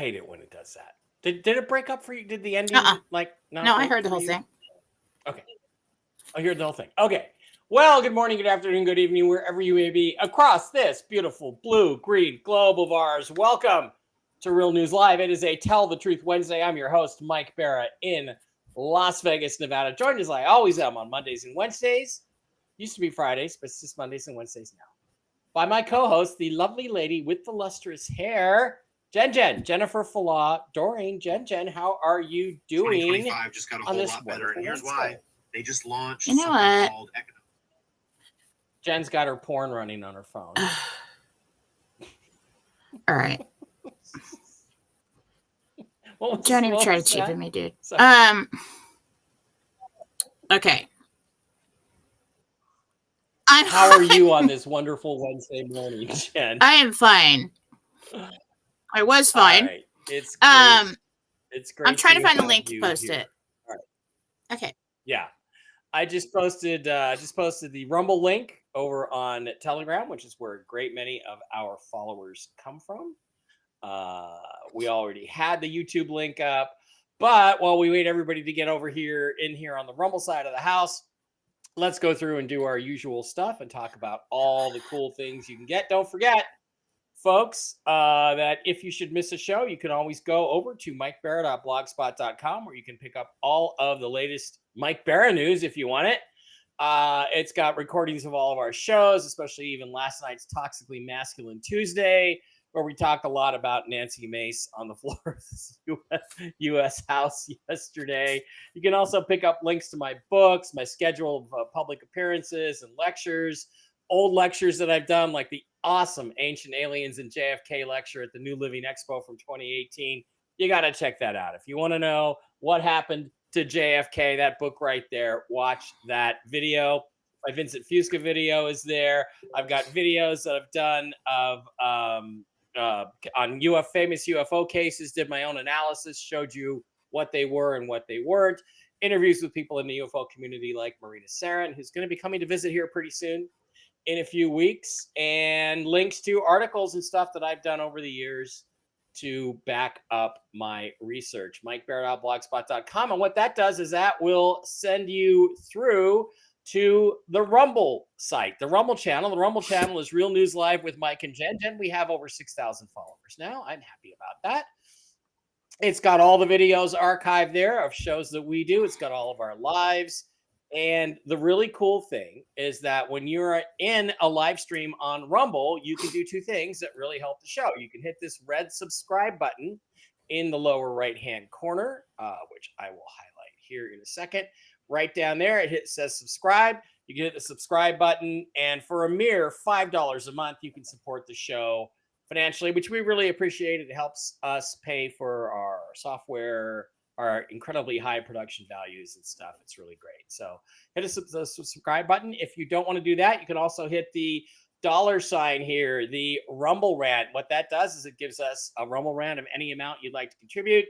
hate it when it does that. Did it break up for you? Did the ending like not? No, I heard the whole thing. Okay. I heard the whole thing. Okay. Well, good morning, good afternoon, good evening, wherever you may be across this beautiful blue, green globe of ours. Welcome to Real News Live. It is a Tell the Truth Wednesday. I'm your host, Mike Barra, in Las Vegas, Nevada. Joined as I always am on Mondays and Wednesdays. Used to be Fridays, but it's just Mondays and Wednesdays now. By my co-host, the lovely lady with the lustrous hair, Jennifer Fallaw, Doreen, Jen, how are you doing? 2025 just got a whole lot better, and here's why. They just launched something called Economic. Jen's got her porn running on her phone. All right. Don't even try to cheapen me, dude. Sorry. Okay. How are you on this wonderful Wednesday morning, Jen? I am fine. I was fine. Right. It's great. It's great. I'm trying to find the link to post it. All right. Okay. Yeah. I just posted the Rumble link over on Telegram, which is where a great many of our followers come from. We already had the YouTube link up, but while we wait everybody to get over here on the Rumble side of the house, let's go through and do our usual stuff and talk about all the cool things you can get. Don't forget, folks, that if you should miss a show, you can always go over to mikebarra.blogspot.com where you can pick up all of the latest Mike Barra news if you want it. It's got recordings of all of our shows, especially even last night's Toxically Masculine Tuesday, where we talked a lot about Nancy Mace on the floor of the U.S. House yesterday. You can also pick up links to my books, my schedule of public appearances and lectures, old lectures that I've done, like the awesome Ancient Aliens and JFK lecture at the New Living Expo from 2018. You got to check that out. If you want to know what happened to JFK, that book right there, watch that video. My Vincent Fusca video is there. I've got videos that I've done of on famous UFO cases, did my own analysis, showed you what they were and what they weren't. Interviews with people in the UFO community like Marina Sarin, who's going to be coming to visit here pretty soon in a few weeks, and links to articles and stuff that I've done over the years to back up my research. MikeBarra.blogspot.com. And what that does is that will send you through to the Rumble site, the Rumble channel. The Rumble channel is Real News Live with Mike and Jen. We have over 6,000 followers now. I'm happy about that. It's got all the videos archived there of shows that we do. It's got all of our lives. And the really cool thing is that when you're in a live stream on Rumble, you can do two things that really help the show. You can hit this red subscribe button in the lower right-hand corner, which I will highlight here in a second. Right down there, it says subscribe. You can hit the subscribe button, and for a mere $5 a month, you can support the show financially, which we really appreciate. It helps us pay for our software, our incredibly high production values and stuff. It's really great. So hit the subscribe button. If you don't want to do that, you can also hit the $ here, the Rumble Rant. What that does is it gives us a Rumble Rant of any amount you'd like to contribute.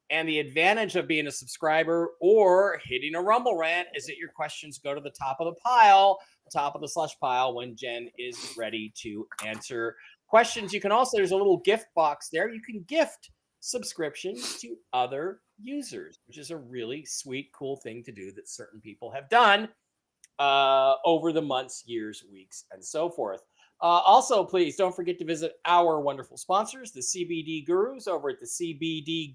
And the advantage of being a subscriber or hitting a Rumble Rant is that your questions go to the top of the pile, top of the slush pile, when Jen is ready to answer questions. You can also, there's a little gift box there. You can gift subscriptions to other users, which is a really sweet, cool thing to do that certain people have done over the months, years, weeks, and so forth. Also, please don't forget to visit our wonderful sponsors, the CBD Gurus, over at the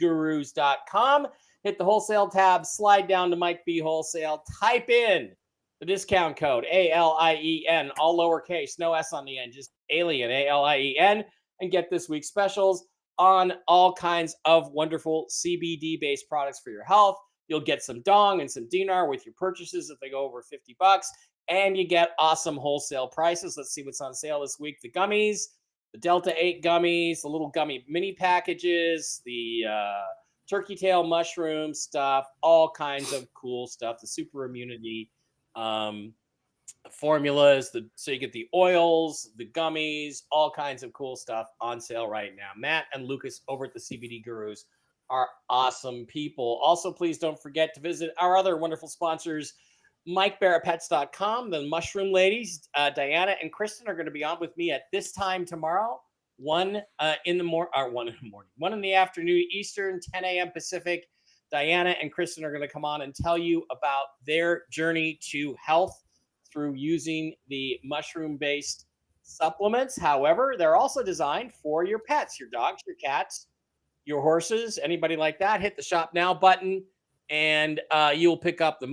CBDGurus.com. Hit the wholesale tab, slide down to Mike B Wholesale, type in the discount code ALIEN, all lowercase, no S on the end, just alien, ALIEN, and get this week's specials on all kinds of wonderful CBD-based products for your health. You'll get some dong and some dinar with your purchases if they go over $50. And you get awesome wholesale prices. Let's see what's on sale this week. The gummies, the Delta 8 gummies, the little gummy mini packages, the turkey tail mushroom stuff, all kinds of cool stuff. The super immunity formulas, so you get the oils, the gummies, all kinds of cool stuff on sale right now. Matt and Lucas over at the CBD Gurus are awesome people. Also, please don't forget to visit our other wonderful sponsors, MikeBarraPets.com. The Mushroom Ladies, Diana and Kristen, are going to be on with me at this time tomorrow 1 in the morning, or 1 in the morning, 1 in the afternoon Eastern, 10 a.m. Pacific. Diana and Kristen are going to come on and tell you about their journey to health through using the mushroom-based supplements. However, they're also designed for your pets, your dogs, your cats, your horses, anybody like that. Hit the shop now button, and you'll pick up the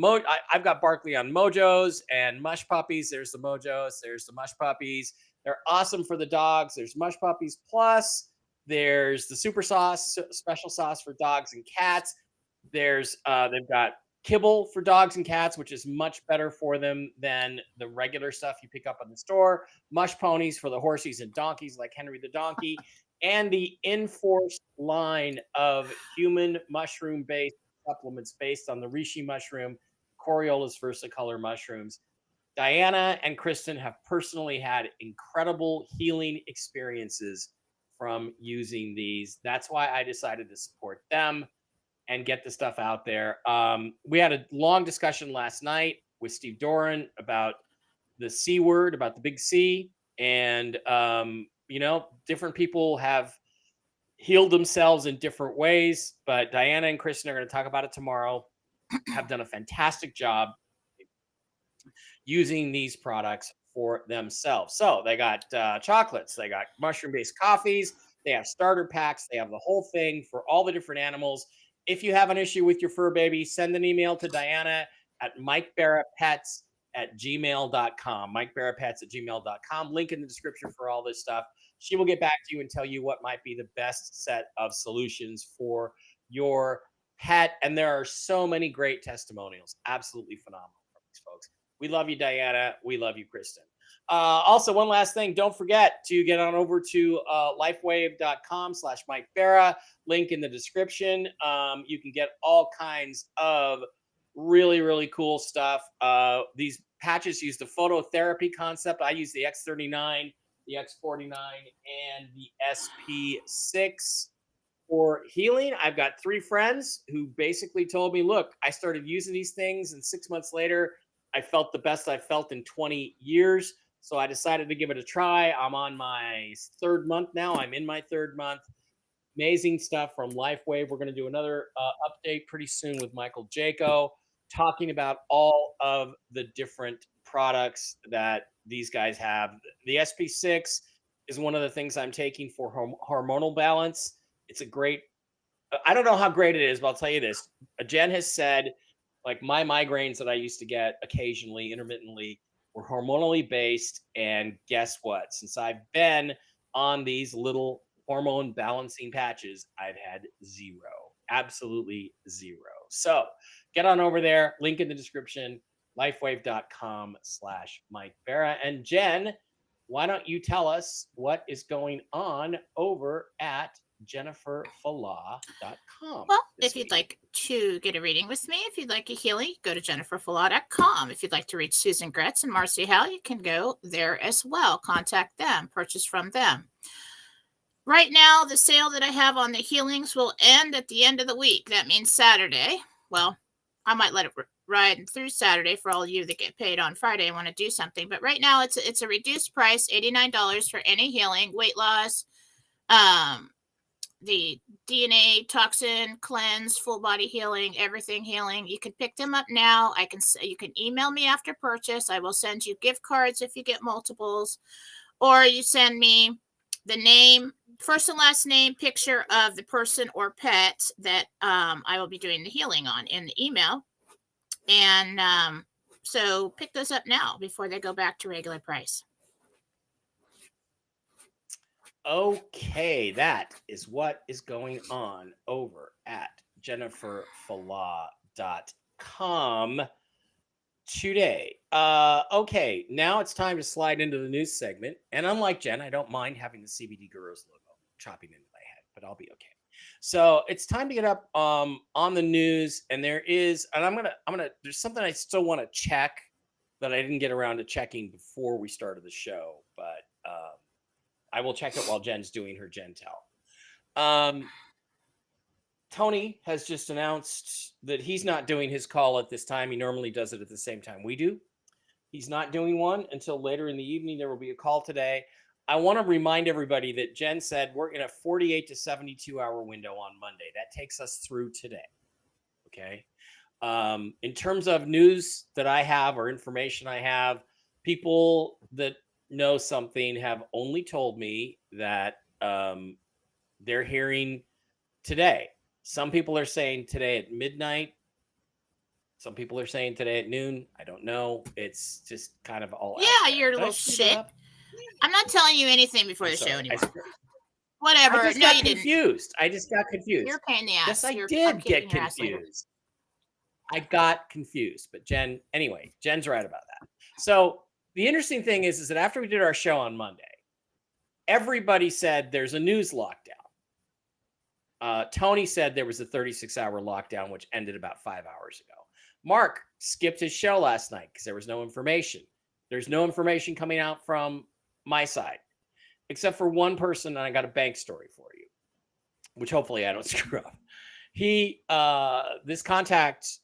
I've got Barkley on Mojos and Mush Puppies. There's the Mojos. There's the Mush Puppies. They're awesome for the dogs. There's Mush Puppies Plus. There's the Super Sauce, special sauce for dogs and cats. There's they've got kibble for dogs and cats, which is much better for them than the regular stuff you pick up in the store. Mush ponies for the horsies and donkeys, like Henry the Donkey, and the Enforced line of human mushroom-based supplements based on the reishi mushroom, Coriolis versicolor mushrooms. Diana and Kristen have personally had incredible healing experiences from using these. That's why I decided to support them and get the stuff out there. We had a long discussion last night with Steve Doran about the C word, about the big C. And, different people have healed themselves in different ways. But Diana and Kristen are going to talk about it tomorrow, have done a fantastic job using these products for themselves. So they got chocolates, they got mushroom-based coffees, they have starter packs, they have the whole thing for all the different animals. If you have an issue with your fur baby, send an email to Diana at MikeBarraPets@gmail.com. MikeBarraPets@gmail.com. Link in the description for all this stuff. She will get back to you and tell you what might be the best set of solutions for your pet. And there are so many great testimonials. Absolutely phenomenal from these folks. We love you, Diana. We love you, Kristen. Also, one last thing. Don't forget to get on over to lifewave.com/MikeBarra. Link in the description. You can get all kinds of really, really cool stuff. These patches use the phototherapy concept. I use the X39, the X49, and the SP6 for healing. I've got 3 friends who basically told me, look, I started using these things, and 6 months later, I felt the best I've felt in 20 years. So I decided to give it a try. I'm on my 3rd month now. I'm in my 3rd month. Amazing stuff from LifeWave. We're going to do another update pretty soon with Michael Jaco, talking about all of the different products that these guys have. The SP6 is one of the things I'm taking for hormonal balance. It's a great, I don't know how great it is, but I'll tell you this. Jen has said, like, my migraines that I used to get occasionally, intermittently, were hormonally based. And guess what? Since I've been on these little hormone balancing patches, I've had 0, absolutely 0. So get on over there. Link in the description, lifewave.com/MikeBarra. And Jen, why don't you tell us what is going on over at JenniferFallah.com. Well, if you'd like to get a reading with me, if you'd like a healing, go to JenniferFallah.com. If you'd like to reach Susan Gretz and Marcy Howell, you can go there as well. Contact them, purchase from them. Right now, the sale that I have on the healings will end at the end of the week. That means Saturday. Well, I might let it ride through Saturday for all of you that get paid on Friday and want to do something. But right now, it's a reduced price, $89 for any healing, weight loss, the DNA toxin cleanse, full body healing, everything healing. You can pick them up now. You can email me after purchase. I will send you gift cards if you get multiples, or you send me the name, first and last name, picture of the person or pet that I will be doing the healing on in the email. And so pick those up now before they go back to regular price. Okay, that is what is going on over at JenniferFallah.com today. Okay, now it's time to slide into the news segment. And unlike Jen, I don't mind having the CBD Gurus logo chopping into my head, but I'll be okay. So it's time to get up on the news, and there's something I still want to check that I didn't get around to checking before we started the show, but I will check it while Jen's doing her Gen Tell. Tony has just announced that he's not doing his call at this time. He normally does it at the same time we do. He's not doing one until later in the evening. There will be a call today. I want to remind everybody that Jen said we're in a 48 to 72 hour window on Monday. That takes us through today. Okay. In terms of news that I have or information I have, people that know something have only told me that they're hearing today. Some people are saying today at midnight. Some people are saying today at noon. I don't know. It's just kind of all out there. You're a Did I little screw that shit. up? I'm not telling you anything before I'm the show sorry. anymore. I Whatever. just No, got you didn't. confused. I just got confused. You're a pain in the ass. Yes, I I'm did kicking get your ass later. confused. I got confused. But Jen, anyway, Jen's right about that. So the interesting thing is that after we did our show on Monday, everybody said there's a news lockdown. Tony said there was a 36-hour lockdown, which ended about 5 hours ago. Mark skipped his show last night because there was no information. There's no information coming out from my side, except for one person, and I got a bank story for you, which hopefully I don't screw up. This contact,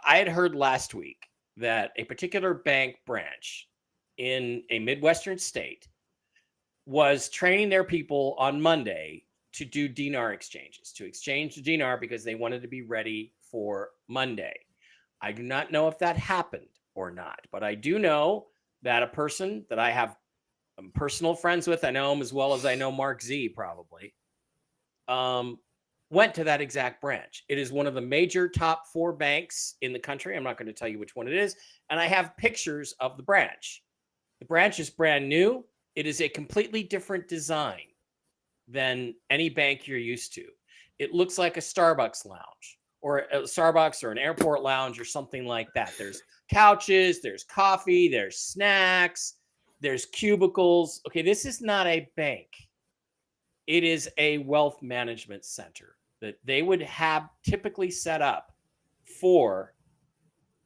I had heard last week that a particular bank branch in a Midwestern state was training their people on Monday to do dinar exchanges, to exchange the dinar because they wanted to be ready for Monday. I do not know if that happened or not, but I do know that a person that I'm personal friends with, I know him as well as I know Mark Z probably, went to that exact branch. It is one of the major top 4 banks in the country. I'm not going to tell you which one it is. And I have pictures of the branch. The branch is brand new. It is a completely different design than any bank you're used to. It looks like a Starbucks lounge or a Starbucks or an airport lounge or something like that. There's couches, there's coffee, there's snacks, there's cubicles. Okay, this is not a bank. It is a wealth management center that they would have typically set up for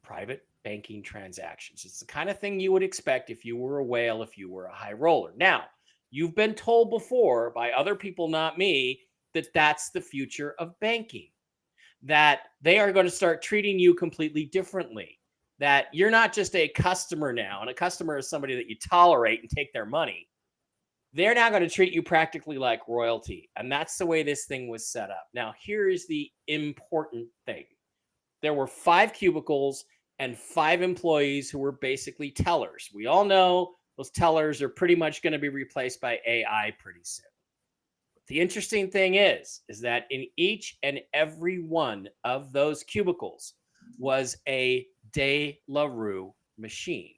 private banking transactions. It's the kind of thing you would expect if you were a whale, if you were a high roller. Now, you've been told before by other people, not me, that that's the future of banking, that they are going to start treating you completely differently, that you're not just a customer now, and a customer is somebody that you tolerate and take their money. They're now going to treat you practically like royalty. And that's the way this thing was set up. Now, here is the important thing. There were 5 cubicles and 5 employees who were basically tellers. We all know those tellers are pretty much going to be replaced by AI pretty soon. But the interesting thing is that in each and every one of those cubicles was a De La Rue machine.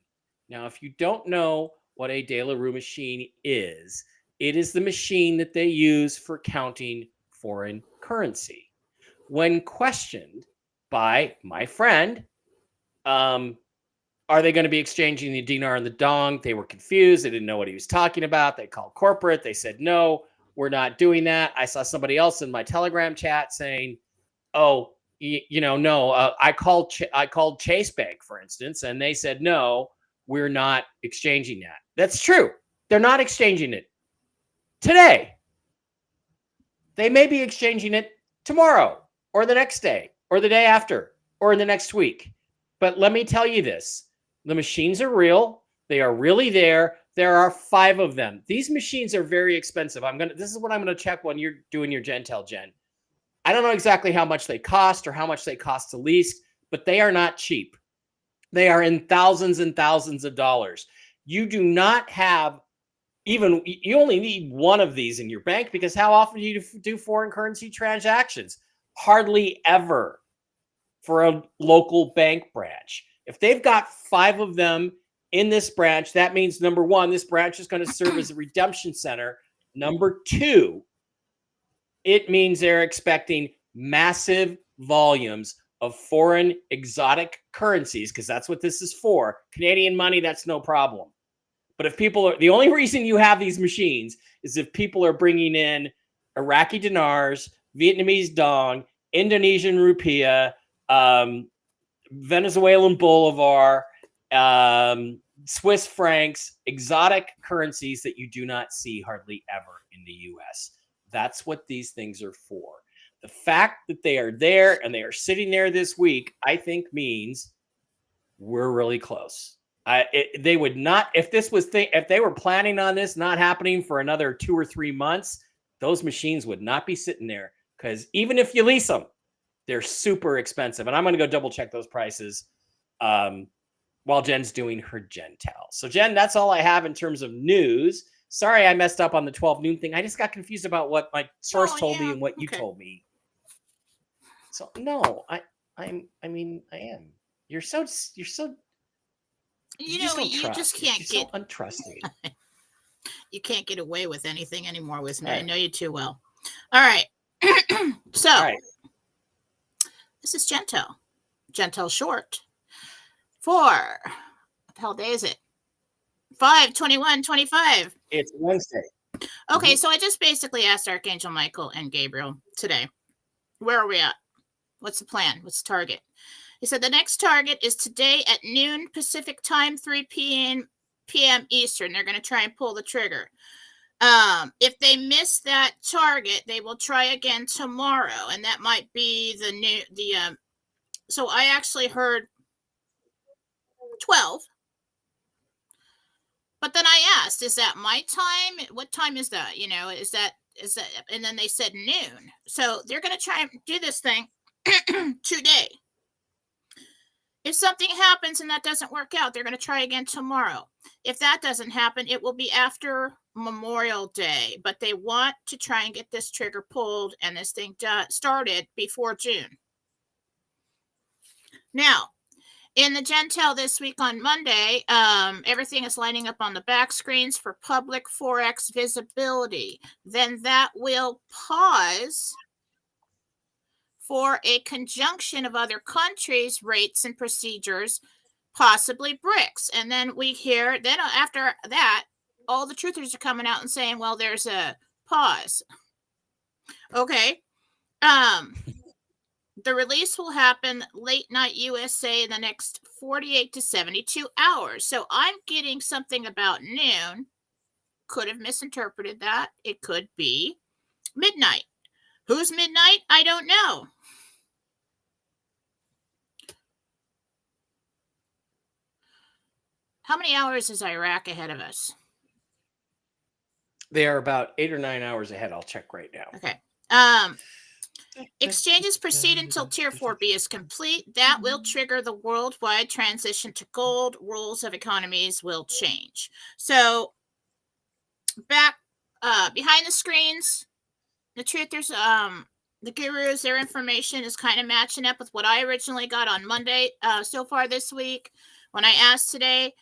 Now, if you don't know what a De La Rue machine is, it is the machine that they use for counting foreign currency. When questioned by my friend, are they going to be exchanging the dinar and the dong? They were confused. They didn't know what he was talking about. They called corporate. They said, no, we're not doing that. I saw somebody else in my Telegram chat saying, oh, no, I called Chase Bank, for instance, and they said, no, we're not exchanging that. That's true. They're not exchanging it today. They may be exchanging it tomorrow or the next day or the day after or in the next week. But let me tell you this. The machines are real. They are really there. There are 5 of them. These machines are very expensive. This is what I'm going to check when you're doing your Gentel, Jen. I don't know exactly how much they cost or how much they cost to lease, but they are not cheap. They are in thousands and thousands of dollars. You do not have you only need one of these in your bank because how often do you do foreign currency transactions? Hardly ever for a local bank branch. If they've got 5 of them in this branch, that means number 1, this branch is going to serve as a redemption center. Number 2, it means they're expecting massive volumes of foreign exotic currencies because that's what this is for. Canadian money, that's no problem. But if the only reason you have these machines is if people are bringing in Iraqi dinars, Vietnamese dong, Indonesian rupiah, Venezuelan bolivar, Swiss francs, exotic currencies that you do not see hardly ever in the US. That's what these things are for. The fact that they are there and they are sitting there this week, I think means we're really close. They would not, if they were planning on this not happening for another 2 or 3 months, those machines would not be sitting there, because even if you lease them, they're super expensive. And I'm going to go double check those prices while Jen's doing her Gentel. So Jen, that's all I have in terms of news. Sorry, I messed up on the 12 noon thing. I just got confused about what my source told me and what you told me. So no, I am. You're so. You just can't get so untrusting. You can't get away with anything anymore with me. Right. I know you too well. All right. So all right. This is Gentel short for what the hell day is it? 5/21/25. It's Wednesday. Okay, so I just basically asked Archangel Michael and Gabriel today, where are we at? What's the plan? What's the target? He said the next target is today at noon Pacific time, 3 p.m. Eastern. They're going to try and pull the trigger. If they miss that target, they will try again tomorrow, and that might be so I actually heard 12. But then I asked, is that my time? What time is that? Is that, and then they said noon. So they're going to try and do this thing today. If something happens and that doesn't work out, they're going to try again tomorrow. If that doesn't happen, it will be after Memorial Day. But they want to try and get this trigger pulled and this thing started before June. Now, in the Gentel this week on Monday, everything is lining up on the back screens for public Forex visibility. Then that will pause for a conjunction of other countries' rates and procedures, possibly BRICS. And then after that, all the truthers are coming out and saying, well, there's a pause. Okay. The release will happen late night USA in the next 48 to 72 hours. So I'm getting something about noon. Could have misinterpreted that. It could be midnight. Who's midnight? I don't know. How many hours is Iraq ahead of us? They are about 8 or 9 hours ahead. I'll check right now. Okay. Exchanges proceed until Tier 4B is complete. That will trigger the worldwide transition to gold. Rules of economies will change. So back behind the screens, the truthers, the gurus, their information is kind of matching up with what I originally got on Monday so far this week. When I asked today,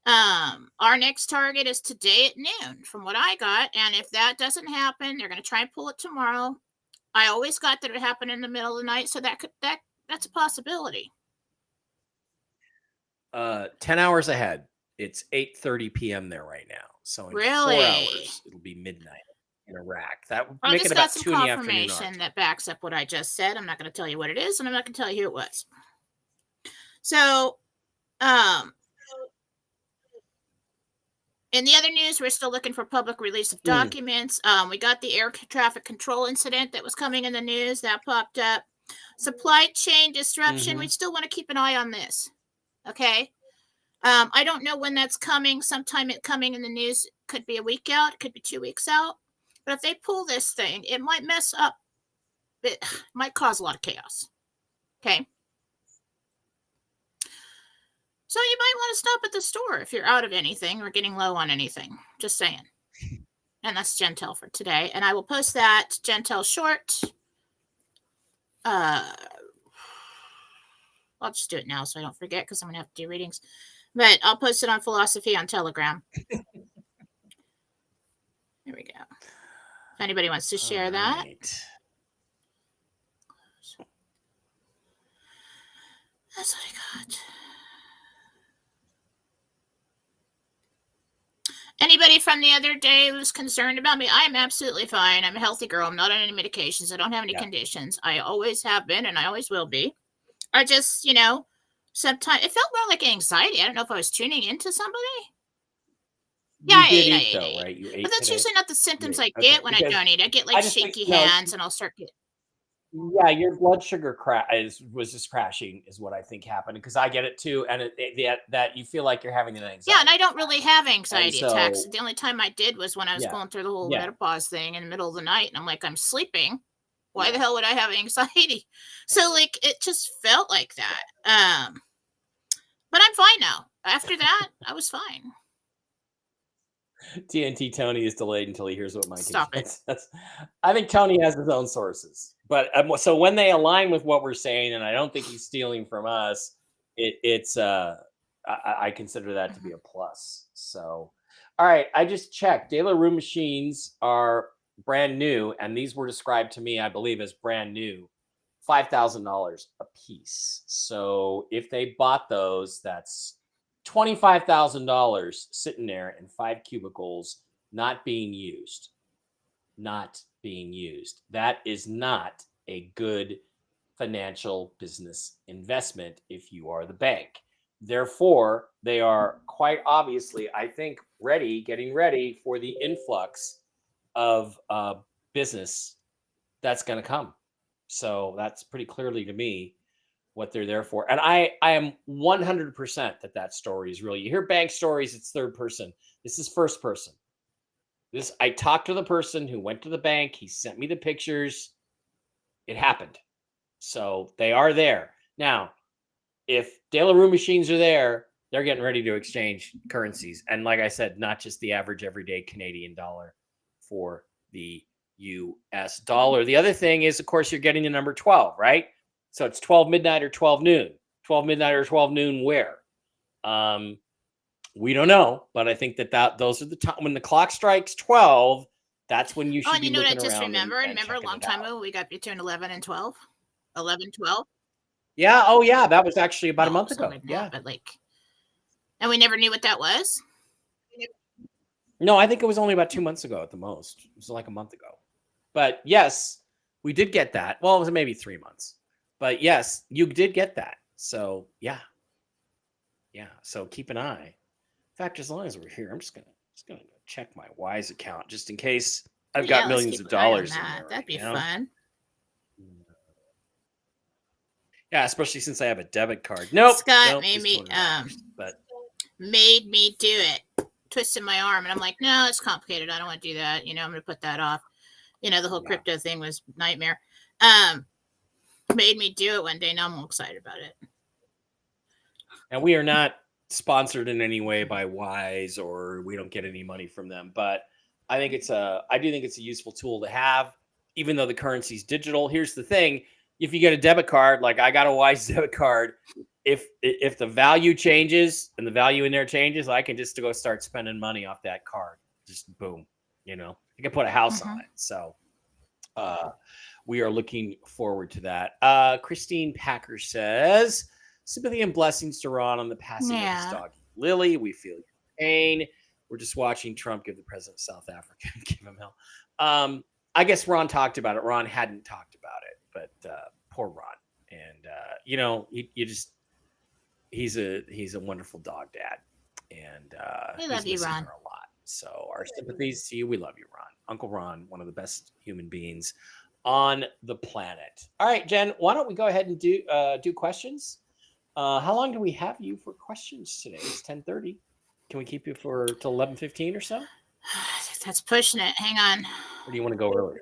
our next target is today at noon from what I got. And if that doesn't happen, they're going to try and pull it tomorrow. I always got that it happened in the middle of the night, so that's a possibility. 10 hours ahead. It's 8:30 p.m. there right now. So in 4 hours, it'll be midnight in Iraq. That would make it about 2 in the afternoon. I just got some confirmation that backs up what I just said. I'm not going to tell you what it is, and I'm not going to tell you who it was. So, in the other news, we're still looking for public release of documents. We got the air traffic control incident that was coming in the news. That popped up. Supply chain disruption. We still want to keep an eye on this. Okay. I don't know when that's coming. Sometime it coming in the news. Could be a week out. It could be 2 weeks out. But if they pull this thing, it might mess up. It might cause a lot of chaos. Okay. So you might want to stop at the store if you're out of anything or getting low on anything. Just saying. And that's Gentel for today. And I will post that Gentel short. I'll just do it now so I don't forget because I'm going to have to do readings. But I'll post it on Fallawsophy on Telegram. There we go. If anybody wants to share that. That's what I got. Anybody from the other day who's concerned about me? I am absolutely fine. I'm a healthy girl. I'm not on any medications. I don't have any conditions. I always have been, and I always will be. I just, sometimes it felt more like anxiety. I don't know if I was tuning into somebody. Yeah, I ate. Right? You ate but that's today? usually not the symptoms I get when I don't eat. I get like shaky hands, and I'll start getting. Yeah, your blood sugar was just crashing, is what I think happened, because I get it too, and that you feel like you're having an anxiety. Yeah, and I don't really have And anxiety attacks. so, The only time I did was when I was yeah, going through the whole yeah. menopause thing in the middle of the night, and I'm like, I'm sleeping. Why the Yeah. hell would I have anxiety? So like it just felt like that. But I'm fine now. After that, I was fine. TNT Tony is delayed until he hears what Mike Stop it. says. I think Tony has his own sources, but so when they align with what we're saying, and I don't think he's stealing from us, I consider that to be a plus. So, all right, I just checked. De La Rue machines are brand new, and these were described to me, I believe, as brand new, $5,000 a piece. So if they bought those, that's $25,000 sitting there in 5 cubicles, not being used. Not being used. That is not a good financial business investment if you are the bank. Therefore, they are quite obviously, I think, getting ready for the influx of business that's going to come. So that's pretty clearly to me what they're there for. And I am 100% that story is real. You hear bank stories, it's third person. This is first person. I talked to the person who went to the bank. He sent me the pictures. It happened. So they are there. Now, if De La Rue machines are there, they're getting ready to exchange currencies. And like I said, not just the average everyday Canadian dollar for the US dollar. The other thing is, of course, you're getting the number 12, right? So it's 12 midnight or 12 noon. 12 midnight or 12 noon where? We don't know, but I think that those are the time when the clock strikes 12, that's when you should and be you know what I looking just around. remembered? And Remember a checking long it time out. ago we got between 11 and 12? 11, 12? Yeah. Oh, yeah. That was actually about a No, month it's ago. longer than that, Yeah. but like, and we never knew what that was. No, I think it was only about 2 months ago at the most. It was like a month ago. But yes, we did get that. Well, it was maybe 3 months. But yes, you did get that. So yeah. Yeah. So keep an eye. In fact, as long as we're here, I'm just gonna go check my Wise account just in case I've Yeah, got let's millions keep of an eye on dollars in that. there. That'd be you know? fun. Yeah, especially since I have a debit card. Nope. Scott made me do it. Twisted my arm, and I'm like, no, it's complicated. I don't want to do that. I'm going to put that off. The whole crypto thing was nightmare. Made me do it one day. Now I'm all excited about it. And we are not sponsored in any way by Wise, or we don't get any money from them. But I do think it's a useful tool to have, even though the currency's digital. Here's the thing: if you get a debit card, like I got a Wise debit card, if the value changes and the value in there changes, I can just go start spending money off that card. Just boom, I can put a house on it. So we are looking forward to that. Christine Packer says, sympathy and blessings to Ron on the passing of his dog, Lily. We feel your pain. We're just watching Trump give the president of South Africa give him hell. I guess Ron talked about it. Ron hadn't talked about it, but poor Ron. And he's a wonderful dog dad, and we love you, Ron, a lot. So our sympathies to you. We love you, Ron. Uncle Ron, one of the best human beings on the planet. All right, Jen, why don't we go ahead and do questions? How long do we have you for questions today? It's 10:30. Can we keep you till 11:15 or so? That's pushing it. Hang on. Or do you want to go earlier?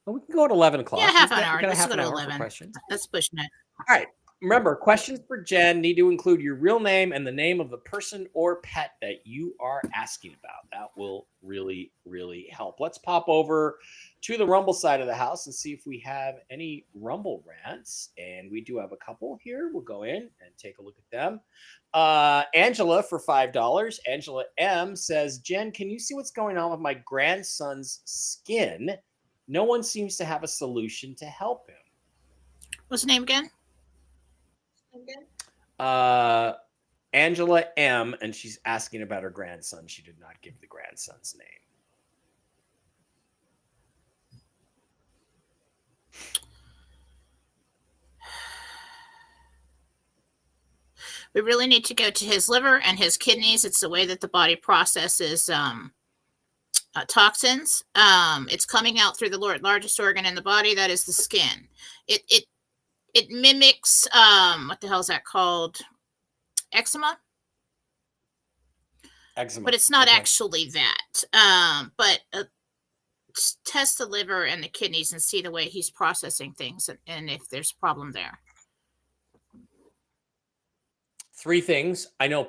Well, we can go at 11 o'clock. Yeah, half an hour. Let's go to 11. For questions. That's pushing it. All right. Remember, questions for Jen need to include your real name and the name of the person or pet that you are asking about. That will really, really help. Let's pop over to the Rumble side of the house and see if we have any Rumble rants. And we do have a couple here. We'll go in and take a look at them. Angela for $5. Angela M says, Jen, can you see what's going on with my grandson's skin? No one seems to have a solution to help him. What's the name again? Angela M, and she's asking about her grandson. She did not give the grandson's name. We really need to go to his liver and his kidneys. It's the way that the body processes toxins. It's coming out through the largest organ in the body, that is the skin. It mimics what the hell is that called? Eczema. But it's not actually that. But test the liver and the kidneys and see the way he's processing things and if there's a problem there. 3 things. I know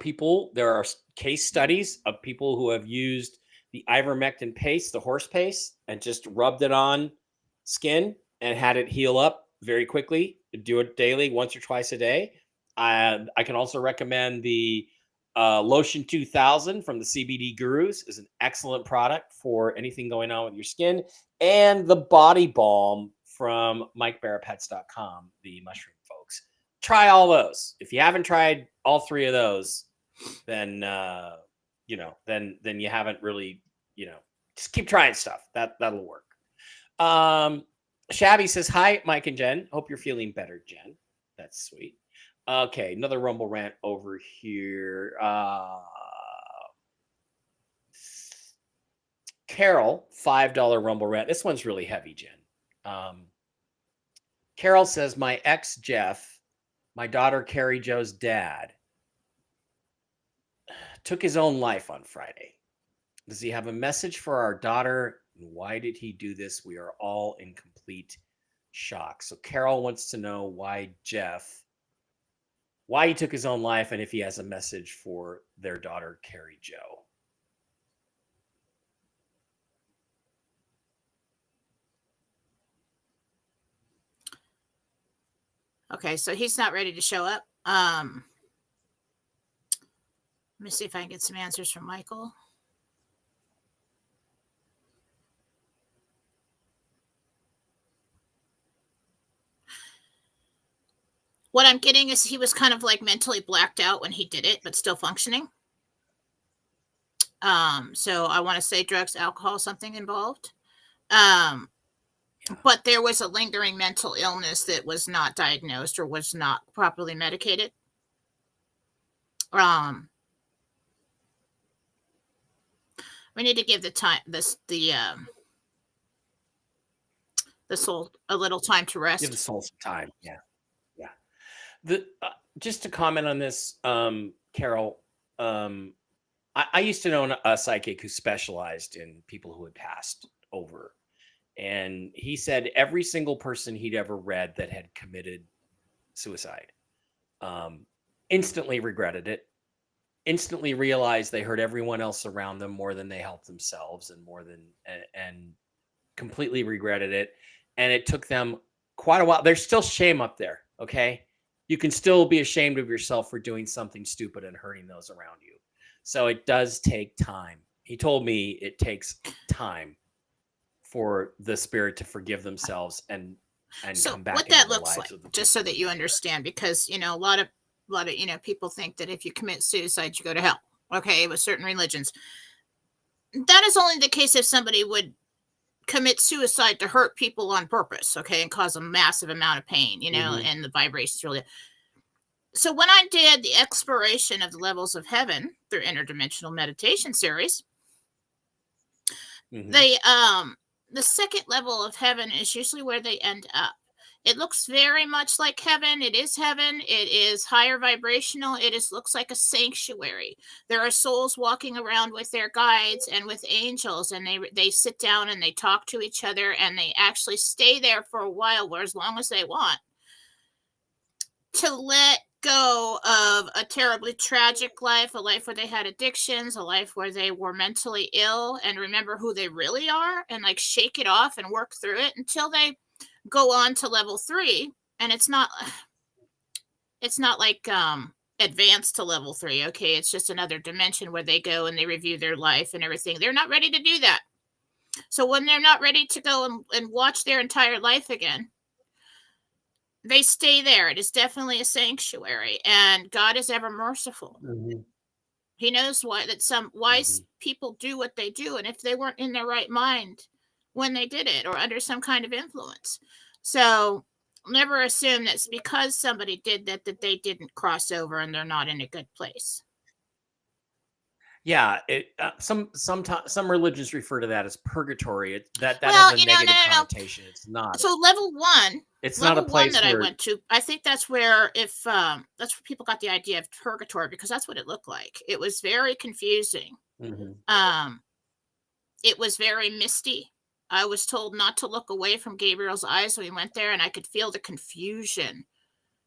there are case studies of people who have used the ivermectin paste, the horse paste, and just rubbed it on skin and had it heal up very quickly. Do it daily, once or twice a day. I can also recommend the Lotion 2000 from the CBD Gurus is an excellent product for anything going on with your skin. And the Body Balm from MikeBarrettPets.com, the mushroom folks. Try all those. If you haven't tried all 3 of those, then then you haven't really, just keep trying stuff. That'll work. Shabby says, hi, Mike and Jen. Hope you're feeling better, Jen. That's sweet. Okay, another Rumble rant over here. Carol, $5 Rumble rant. This one's really heavy, Jen. Carol says, my ex, Jeff, my daughter, Carrie Joe's dad, took his own life on Friday. Does he have a message for our daughter? And why did he do this? We are all in complete shock. So Carol wants to know why he took his own life and if he has a message for their daughter, Carrie Joe. Okay, so he's not ready to show up. Let me see if I can get some answers from Michael. What I'm getting is he was kind of like mentally blacked out when he did it, but still functioning. So I want to say drugs, alcohol, something involved. But there was a lingering mental illness that was not diagnosed or was not properly medicated. We need to give the soul a little time to rest. Give the soul some time. Yeah. Just to comment on this, Carol, I used to know a psychic who specialized in people who had passed over. And he said every single person he'd ever read that had committed suicide instantly regretted it, instantly realized they hurt everyone else around them more than they helped themselves and completely regretted it. And it took them quite a while. There's still shame up there. Okay. You can still be ashamed of yourself for doing something stupid and hurting those around you. So it does take time. He told me it takes time for the spirit to forgive themselves and so come back. What that looks like, just so that you understand, because, a lot of, people think that if you commit suicide, you go to hell. Okay. With certain religions, that is only the case if somebody would commit suicide to hurt people on purpose, okay, and cause a massive amount of pain, and the vibrations really. So when I did the exploration of the levels of heaven through interdimensional meditation series, the second level of heaven is usually where they end up. It looks very much like heaven. It is heaven. It is higher vibrational. Looks like a sanctuary. There are souls walking around with their guides and with angels, and they sit down and they talk to each other, and they actually stay there for a while, or as long as they want, to let go of a terribly tragic life, a life where they had addictions, a life where they were mentally ill, and remember who they really are, and like shake it off and work through it until they go on to level 3. And it's not like advanced to level 3. Okay. It's just another dimension where they go and they review their life and everything. They're not ready to do that. So when they're not ready to go and watch their entire life again, they stay there. It is definitely a sanctuary, and God is ever merciful. He knows why people do what they do, and if they weren't in their right mind when they did it or under some kind of influence. So never assume that's because somebody did that they didn't cross over and they're not in a good place. Yeah, some religions refer to that as purgatory. That Well, has a negative connotation. It's not. So level one It's not a place that I where went to, I think that's where that's where people got the idea of purgatory, because that's what it looked like. It was very confusing. Mhm. It was very misty. I was told not to look away from Gabriel's eyes when we went there, and I could feel the confusion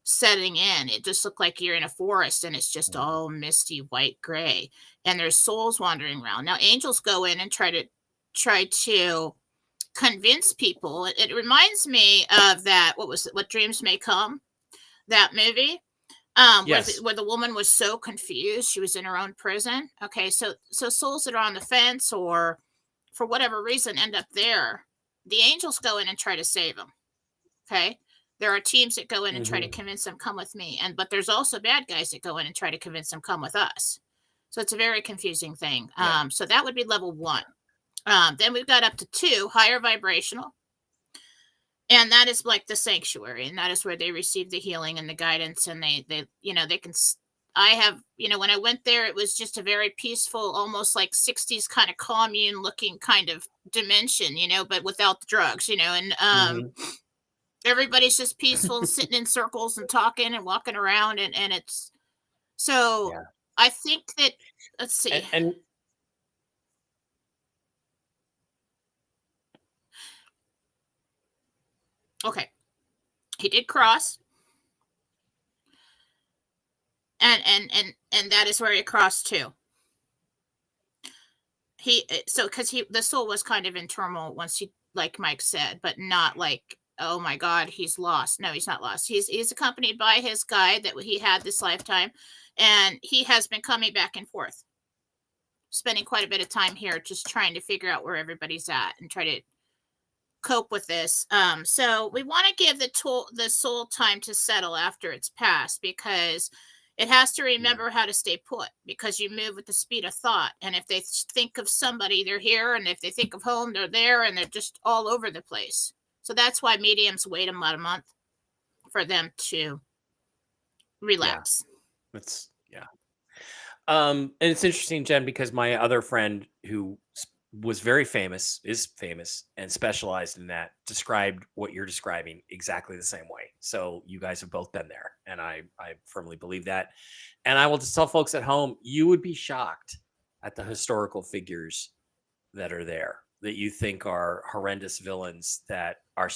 setting in. It just looked like you're in a forest and it's just all misty white gray, and there's souls wandering around. Now angels go in and try to convince people. It reminds me of that, what was it, What Dreams May Come, that movie, Yes. where the woman was so confused she was in her own prison. Okay, so souls that are on the fence or for whatever reason end up there, the angels go in and try to save them. Okay, there are teams that go in and try to convince them, come with me, but there's also bad guys that go in and try to convince them, come with us. So it's a very confusing thing. Yeah. So that would be level 1. Then we've got up to 2, higher vibrational. And that is like the sanctuary, and that is where they receive the healing and the guidance, and they they can. I have, when I went there, it was just a very peaceful, almost like 60s kind of commune looking kind of dimension, but without the drugs, and everybody's just peaceful and sitting in circles and talking and walking around, and it's so. Yeah. I think that, let's see. And Okay, he did cross, and that is where he crossed to. Because the soul was kind of in turmoil once he, like Mike said, but not like, oh my God, he's lost. No, he's not lost. He's accompanied by his guide that he had this lifetime, and he has been coming back and forth, spending quite a bit of time here, just trying to figure out where everybody's at and try to cope with this. So we want to give the soul time to settle after it's passed, because it has to remember how to stay put, because you move with the speed of thought. And if they think of somebody, they're here. And if they think of home, they're there, and they're just all over the place. So that's why mediums wait about a month for them to relax. And it's interesting, Jen, because my other friend who was very famous, is famous, and specialized in that, described what you're describing exactly the same way. So you guys have both been there, and I firmly believe that. And I will just tell folks at home, you would be shocked at the historical figures that are there that you think are horrendous villains that are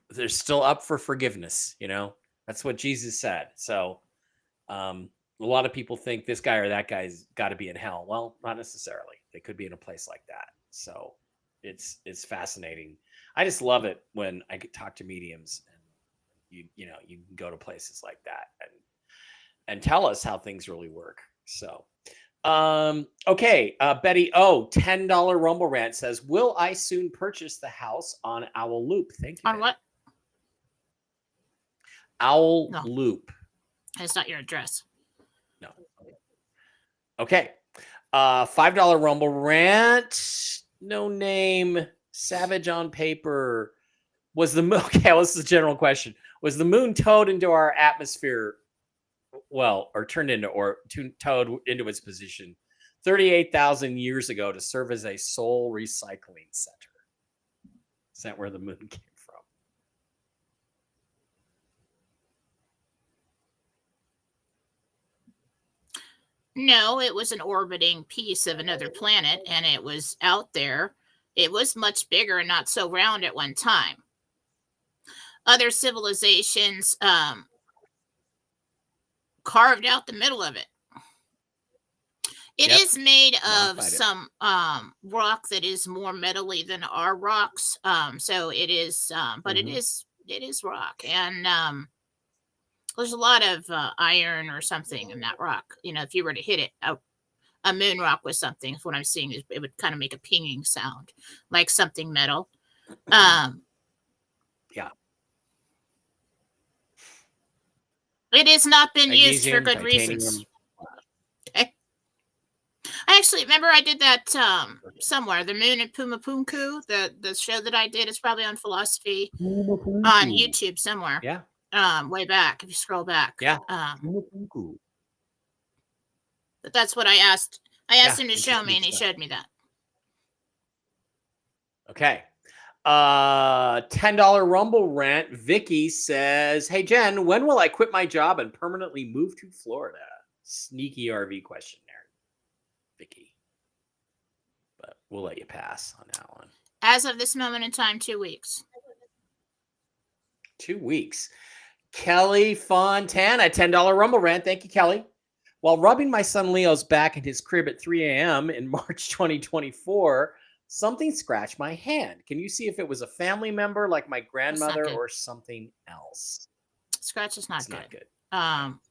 they're still up for forgiveness. That's what Jesus said. So a lot of people think this guy or that guy's got to be in hell. Well, not necessarily. They could be in a place like that. So it's fascinating. I just love it when I could talk to mediums, and you can go to places like that and tell us how things really work. So okay, Betty $10 Rumble Rant says, will I soon purchase the house on Owl Loop? Thank you. On what? Owl Loop. It's not your address. No. Okay. $5 Rumble Rant. No name. Savage on Paper. Was the moon? Okay, what's the general question? Was the moon towed into our atmosphere? Well, or turned into, or towed into its position 38,000 years ago to serve as a soul recycling center? Is that where the moon came from? No, it was an orbiting piece of another planet, and it was out there. It was much bigger and not so round at one time. Other civilizations carved out the middle of it. It is made of some rock that is more metally than our rocks. So it is, but it is rock, and there's a lot of iron or something in that rock. If you were to hit it, a moon rock with something, what I'm seeing is it would kind of make a pinging sound, like something metal. Yeah. It has not been used for good reasons. Okay. I actually remember I did that somewhere. The Moon and Pumapunku, the show that I did is probably on Fallawsophy on YouTube somewhere. Yeah. Way back, if you scroll back. Yeah. But that's what I asked. I asked him to it's show just me, and he neat showed me that. Okay. $10 Rumble rant. Vicky says, "Hey Jen, when will I quit my job and permanently move to Florida?" Sneaky RV question there, Vicky. But we'll let you pass on that one. As of this moment in time, 2 weeks. 2 weeks. Kelly Fontana, $10 Rumble rant. Thank you, Kelly. While rubbing my son Leo's back in his crib at 3 a.m. in March 2024, something scratched my hand. Can you see if it was a family member like my grandmother good. or something else? Scratch is not It's good. not good.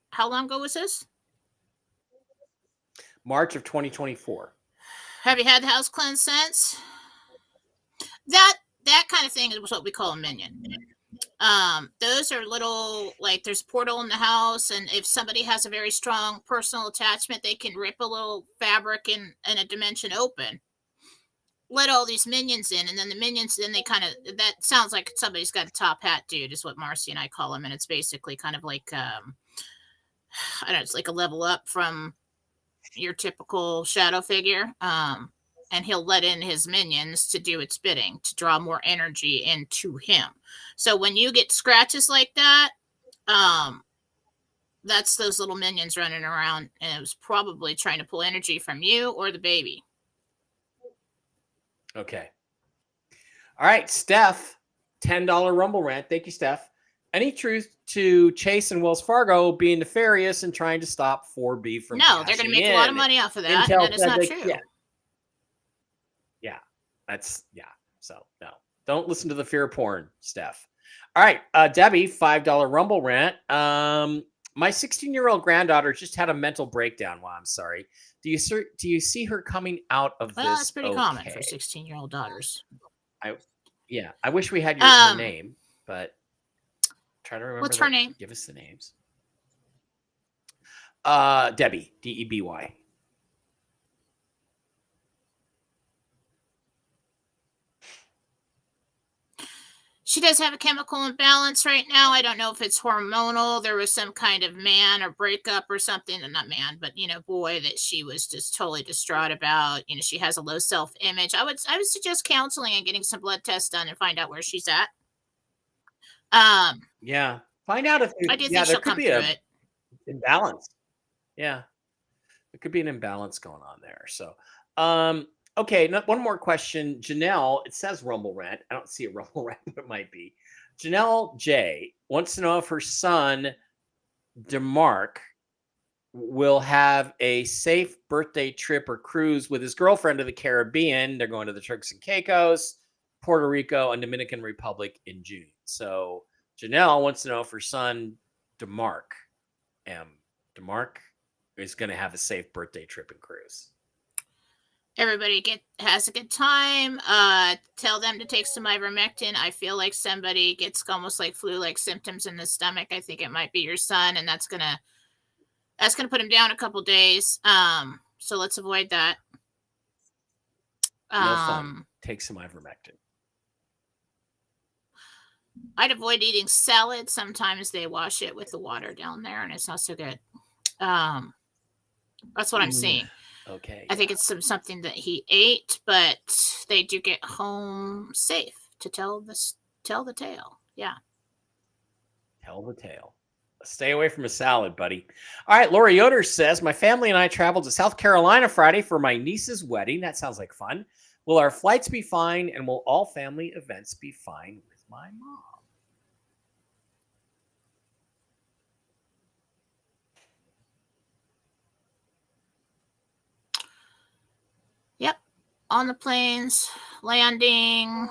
How long ago was this? March of 2024. Have you had the house cleansed since? That kind of thing is what we call a minion. Those are little, like, there's a portal in the house, and if somebody has a very strong personal attachment, they can rip a little fabric in a dimension open, let all these minions in, and then the minions, then they kind of, that sounds like somebody's got a top hat dude is what Marcy and I call him, and it's basically kind of like I don't know, it's like a level up from your typical shadow figure. And he'll let in his minions to do its bidding, to draw more energy into him. So when you get scratches like that, that's those little minions running around, and it was probably trying to pull energy from you or the baby. Okay. All right, Steph, $10 Rumble rant. Thank you, Steph. Any truth to Chase and Wells Fargo being nefarious and trying to stop 4B from No, they're going to make a lot of money off of that, and that is not true. Yeah, so no, don't listen to the fear porn, Steph. All right, Debbie, $5 Rumble rant. My 16-year-old granddaughter just had a mental breakdown. Well, I'm sorry. Do you see her coming out of this? Well, it's pretty common for 16-year-old daughters. I wish we had her name, but try to remember. What's her name? Give us the names. Debbie, Deby. She does have a chemical imbalance right now. I don't know if it's hormonal. There was some kind of man or breakup or something, and not man, but boy, that she was just totally distraught about. She has a low self-image. I would suggest counseling and getting some blood tests done and find out where she's at. Yeah, find out if I do think she'll come through it. Imbalance. Yeah, there could be an imbalance going on there. So, okay, one more question. Janelle, it says Rumble rant. I don't see a Rumble rant, but it might be. Janelle J wants to know if her son, DeMarc, will have a safe birthday trip or cruise with his girlfriend to the Caribbean. They're going to the Turks and Caicos, Puerto Rico, and Dominican Republic in June. So Janelle wants to know if her son, DeMarc, is going to have a safe birthday trip and cruise. Everybody has a good time. Tell them to take some ivermectin. I feel like somebody gets almost like flu-like symptoms in the stomach. I think it might be your son, and that's gonna put him down a couple days. So let's avoid that. No fun. Take some ivermectin. I'd avoid eating salad. Sometimes they wash it with the water down there, and it's not so good. That's what I'm seeing. Okay. I think it's something that he ate, but they do get home safe to tell the tale. Yeah. Tell the tale. Stay away from a salad, buddy. All right. Lori Yoder says, my family and I traveled to South Carolina Friday for my niece's wedding. That sounds like fun. Will our flights be fine? And will all family events be fine with my mom? Yep. On the planes, landing.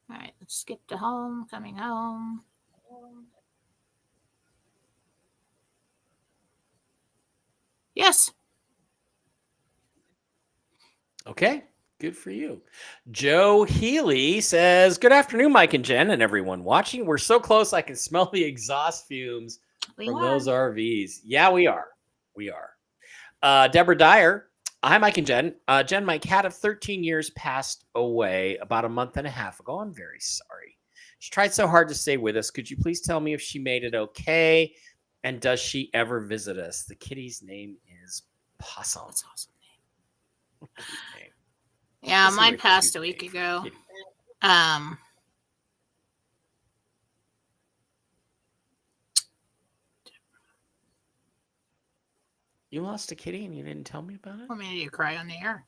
All right, let's skip to home, coming home. Yes. Okay. Good for you. Joe Healy says, good afternoon, Mike and Jen and everyone watching. We're so close I can smell the exhaust fumes from those RVs. Yeah, we are. Deborah Dyer. Hi, Mike and Jen. Jen, my cat of 13 years passed away about a month and a half ago. I'm very sorry. She tried so hard to stay with us. Could you please tell me if she made it okay? And does she ever visit us? The kitty's name is Possum. That's awesome. Cute name. Yeah, This is mine a passed a cute week name for ago. a kitty. You lost a kitty and you didn't tell me about it? I mean, you cry on the air.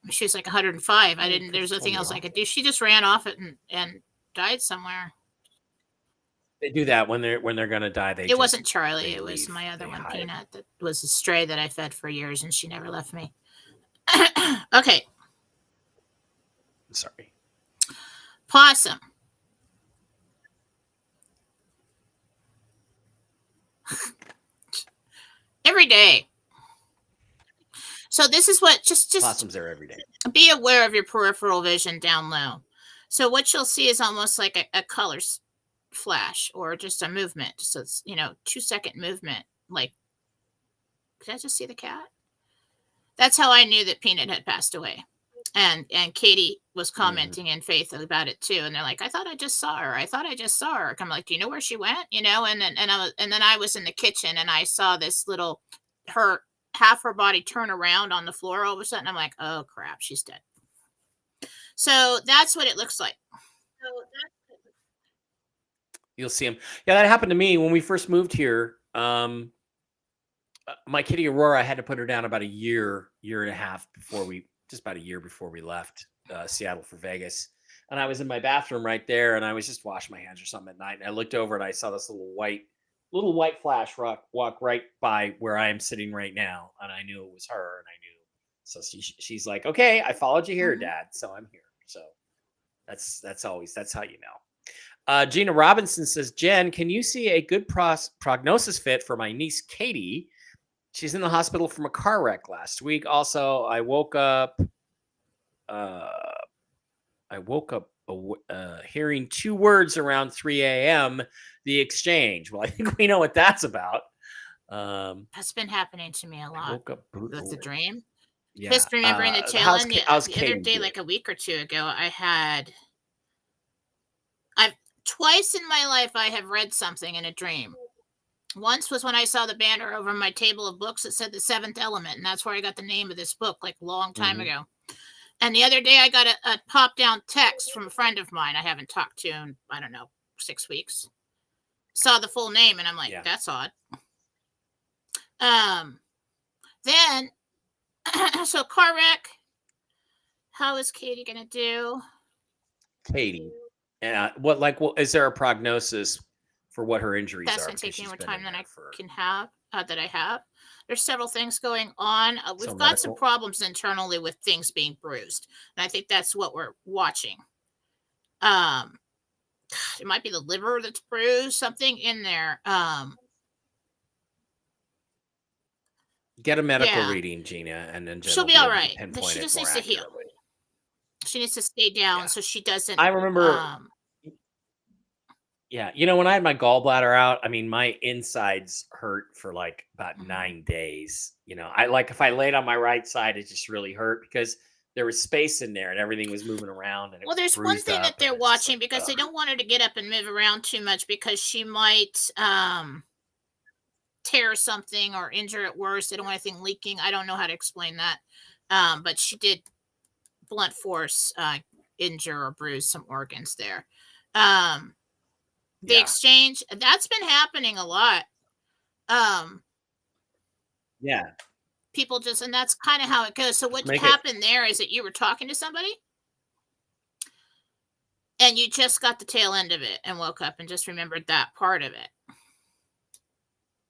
She was like 105. Oh, There's told nothing me else I off. could do. She just ran off it and died somewhere. They do that when they're gonna die. It wasn't Charlie. they It was leave. my other They one, hide. Peanut, that was a stray that I fed for years, and she never left me. Okay, Sorry. Possum. Every day. So this is what just Possum's there every day. be aware of your peripheral vision down low. So what you'll see is almost like a color flash or just a movement. So it's 2-second movement. Like, did I just see the cat? That's how I knew that Peanut had passed away. And Katie was commenting in Faith about it too. And they're like, I thought I just saw her. I thought I just saw her. I'm like, do you know where she went? And then I was in the kitchen and I saw this little half her body turn around on the floor all of a sudden. I'm like, oh crap, she's dead. So that's what it looks like. You'll see him. Yeah, that happened to me when we first moved here. My kitty Aurora, I had to put her down about a year and a half just about a year before we left Seattle for Vegas. And I was in my bathroom right there, and I was just washing my hands or something at night. And I looked over and I saw this little white flash walk right by where I am sitting right now, and I knew it was her, and I knew. So she's like, "Okay, I followed you here, Dad, so I'm here." So that's how you know. Gina Robinson says, Jen, can you see a good prognosis fit for my niece Katie? She's in the hospital from a car wreck last week. Also, I woke up hearing two words around 3 a.m. The exchange. Well, I think we know what that's about. That's been happening to me a lot. I woke up with the dream. Yeah. Just remembering the tail end the other day, like a week or two ago, I've twice in my life I have read something in a dream. Once was when I saw the banner over my table of books that said The Seventh Element, and that's where I got the name of this book, like a long time ago. And the other day I got a pop-down text from a friend of mine I haven't talked to in, I don't know, 6 weeks. Saw the full name, and I'm like, that's odd. Then, so car wreck. How is Katie going to do? Katie. Is there a prognosis for what her injuries That's are? going to take me more time than I can have, that I have. There's several things going on. We've got some problems internally with things being bruised. And I think that's what we're watching. It might be the liver that's bruised, something in there. Get a medical reading, Gina, and then she'll be all right. She just needs to heal. She needs to stay down so she doesn't. I remember. Yeah, when I had my gallbladder out, I mean, my insides hurt for like about 9 days. If I laid on my right side, it just really hurt because there was space in there and everything was moving around. And there's one thing that they're watching because they don't want her to get up and move around too much because she might tear something or injure it worse. They don't want anything leaking. I don't know how to explain that. But she did blunt force injure or bruise some organs there. The exchange, that's been happening a lot. People just, and that's kind of how it goes. So what happened there is that you were talking to somebody and you just got the tail end of it and woke up and just remembered that part of it.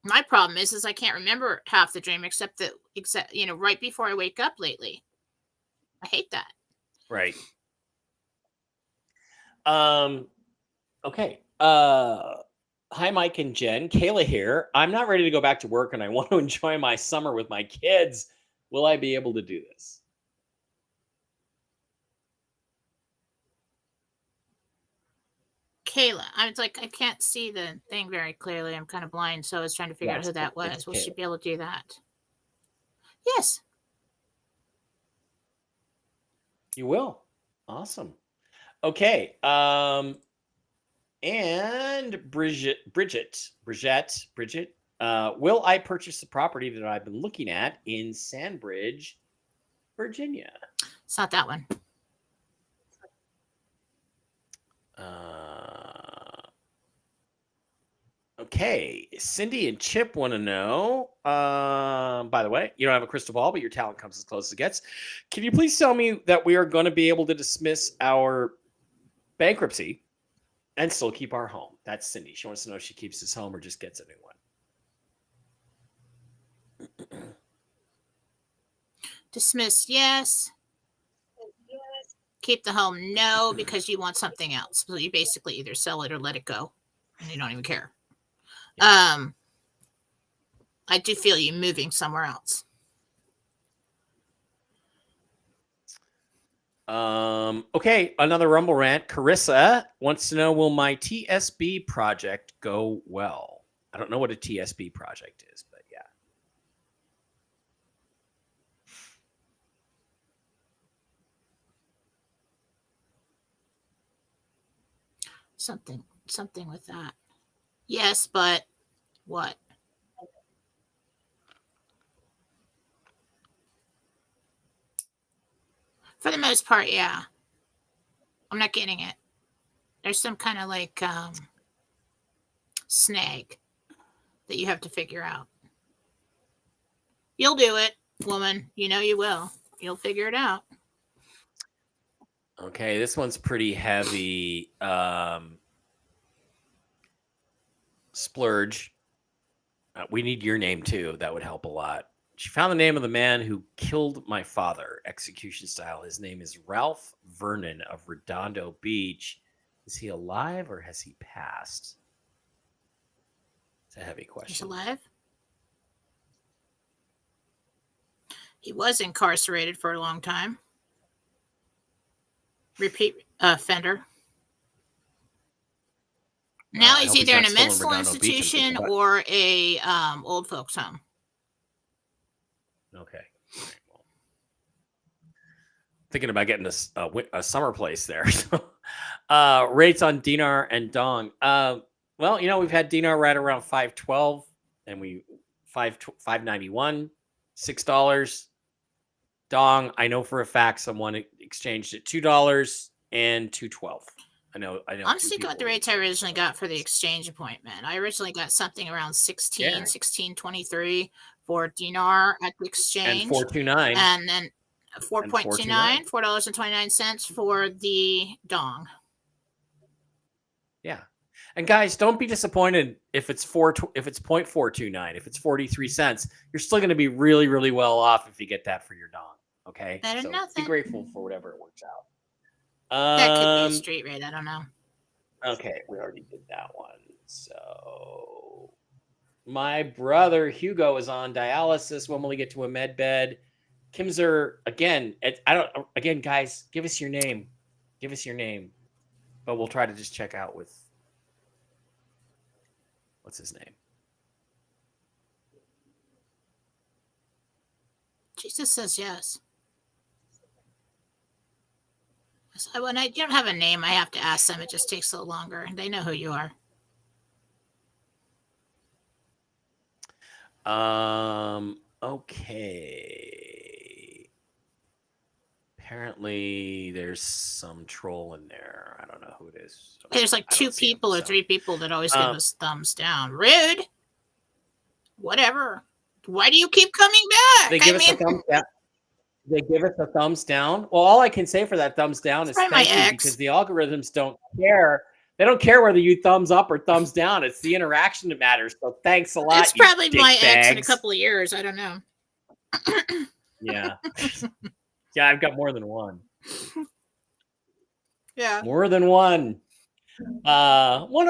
My problem is I can't remember half the dream except right before I wake up lately. I hate that. Right. Okay. Hi, Mike and Jen. Kayla here. I'm not ready to go back to work and I want to enjoy my summer with my kids. Will I be able to do this? Kayla. I was like, I can't see the thing very clearly. I'm kind of blind, so I was trying to figure out who that was. Will she be able to do that? Yes. You will. Awesome. Okay. And Bridget, will I purchase the property that I've been looking at in Sandbridge, Virginia? It's not that one. Okay, Cindy and Chip want to know. By the way, you don't have a crystal ball, but your talent comes as close as it gets. Can you please tell me that we are going to be able to dismiss our bankruptcy and still keep our home? That's Cindy. She wants to know if she keeps this home or just gets a new one. Dismiss, yes. Keep the home, no, because you want something else. So you basically either sell it or let it go, and you don't even care. Yeah. I do feel you moving somewhere else. Okay, another Rumble rant. Carissa wants to know, will my TSB project go well? I don't know what a TSB project is, but yeah. Something with that. Yes, but what? For the most part, yeah. I'm not getting it. There's some kind of like snag that you have to figure out. You'll do it, woman. You know you will. You'll figure it out. Okay, this one's pretty heavy. Splurge. We need your name too. That would help a lot. She found the name of the man who killed my father, execution style. His name is Ralph Vernon of Redondo Beach. Is he alive or has he passed? It's a heavy question. He's alive. He was incarcerated for a long time. Repeat offender. Now he's either in a mental institution or a old folks home. Okay. Well, thinking about getting a summer place there. Rates on dinar and dong. Well, you know, we've had dinar right around 512, and we 591, $6. Dong, I know for a fact someone exchanged at $2 and $2.12. I know. I'm sticking with the rates I originally got for the exchange appointment. I originally got something around 16.23 for dinar at the exchange. And 429. And then 4.29, $4.29 for the dong. Yeah. And guys, don't be disappointed if it's 0.429, if it's 43 cents. You're still going to be really, really well off if you get that for your dong. Okay. Better than nothing. Be grateful for whatever it works out. That could be a street rate. I don't know. Okay, we already did that one. So my brother Hugo is on dialysis. When will he get to a med bed? Kimser, again, again, guys, give us your name. Give us your name. But we'll try to just check out with what's his name? Jesus says yes. So when I don't have a name, I have to ask them. It just takes a little longer. They know who you are. Okay. Apparently, there's some troll in there. I don't know who it is. There's like two people or three people that always give us thumbs down. Rude. Whatever. Why do you keep coming back? They give us a thumbs down. They give us a thumbs down. Well, all I can say for that thumbs down is thank you, because the algorithms don't care. They don't care whether you thumbs up or thumbs down. It's the interaction that matters. So thanks a lot. It's probably my ex in a couple of years. I don't know. Yeah. Yeah, I've got more than one. Yeah. More than one. One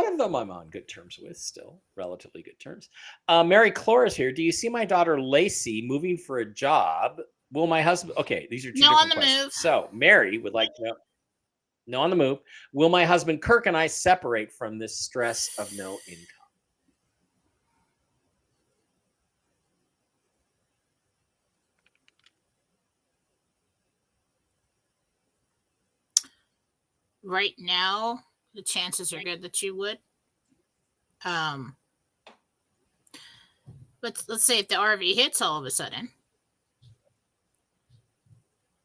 of them I'm on good terms with still. Relatively good terms. Mary Cloris here. Do you see my daughter Lacey moving for a job? Will my husband... Okay, these are two different questions. Move. So Mary would like to know... No on the move. Will my husband Kirk and I separate from this stress of no income? Right now, the chances are good that you would. But let's say if the RV hits all of a sudden,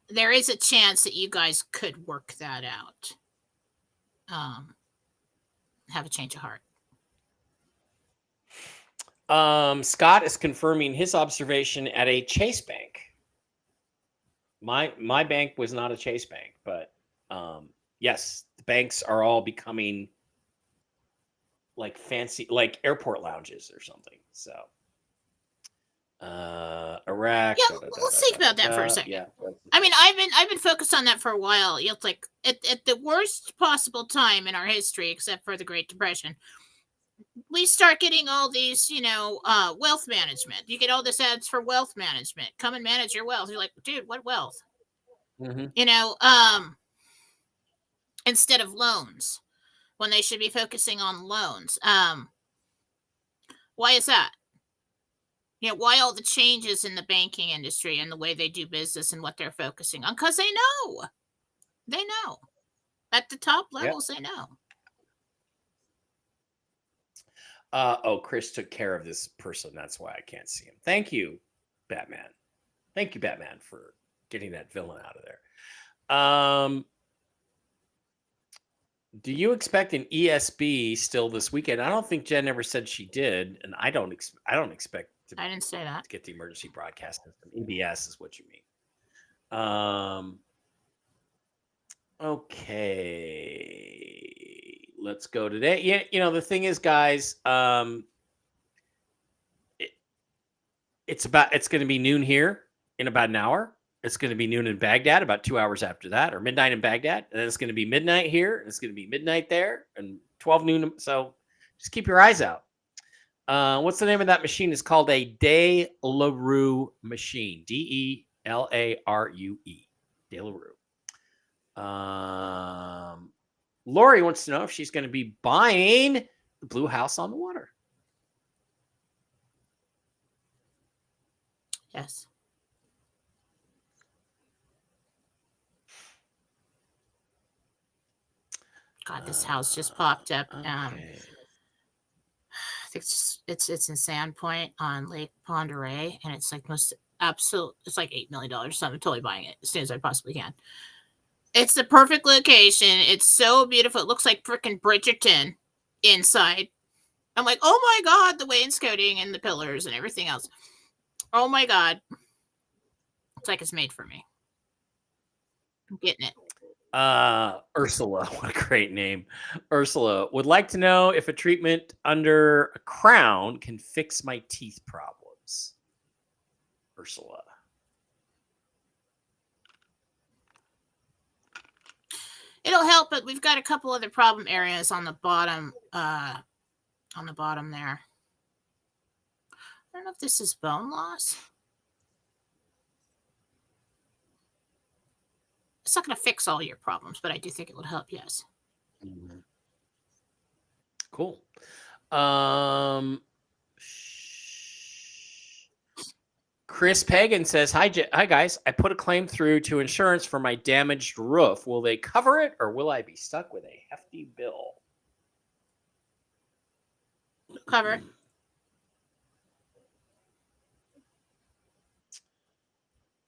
there is a chance that you guys could work that out. Have a change of heart. Scott is confirming his observation at a Chase Bank. My bank was not a Chase Bank, but yes, the banks are all becoming like fancy, like airport lounges or something. So, Iraq. Yeah, let's think about that for a second. Yeah. I mean, I've been focused on that for a while. It's like at the worst possible time in our history, except for the Great Depression, we start getting all these, wealth management. You get all this ads for wealth management. Come and manage your wealth. You're like, dude, what wealth? Mm-hmm. Instead of loans, when they should be focusing on loans. Why is that? Why all the changes in the banking industry and the way they do business and what they're focusing on? Because they know. They know. At the top levels, They know. Chris took care of this person. That's why I can't see him. Thank you, Batman. Thank you, Batman, for getting that villain out of there. Do you expect an ESB still this weekend? I don't think Jen ever said she did, and I don't expect. I didn't say that. To get the emergency broadcast system. EBS is what you mean. Okay, let's go today. Yeah, the thing is, guys, it's going to be noon here in about an hour. It's going to be noon in Baghdad about 2 hours after that, or midnight in Baghdad, and then it's going to be midnight here, and it's going to be midnight there, and 12 noon. So just keep your eyes out. What's the name of that machine? It's called a De La Rue machine. DELARUE. De La Rue. Lori wants to know if she's going to be buying the Blue House on the Water. Yes. God, this house just popped up. Okay. I think it's in Sandpoint on Lake Pend Oreille, and it's like it's like $8 million. So I'm totally buying it as soon as I possibly can. It's the perfect location. It's so beautiful. It looks like frickin' Bridgerton inside. I'm like, oh my God, the wainscoting and the pillars and everything else. Oh my God. It's like it's made for me. I'm getting it. Ursula, what a great name. Ursula would like to know if a treatment under a crown can fix my teeth problems. Ursula. It'll help, but we've got a couple other problem areas on the bottom there. I don't know if this is bone loss. It's not going to fix all your problems, but I do think it would help, yes. Mm-hmm. Cool. Chris Pagan says, hi guys. I put a claim through to insurance for my damaged roof. Will they cover it, or will I be stuck with a hefty bill? Cover.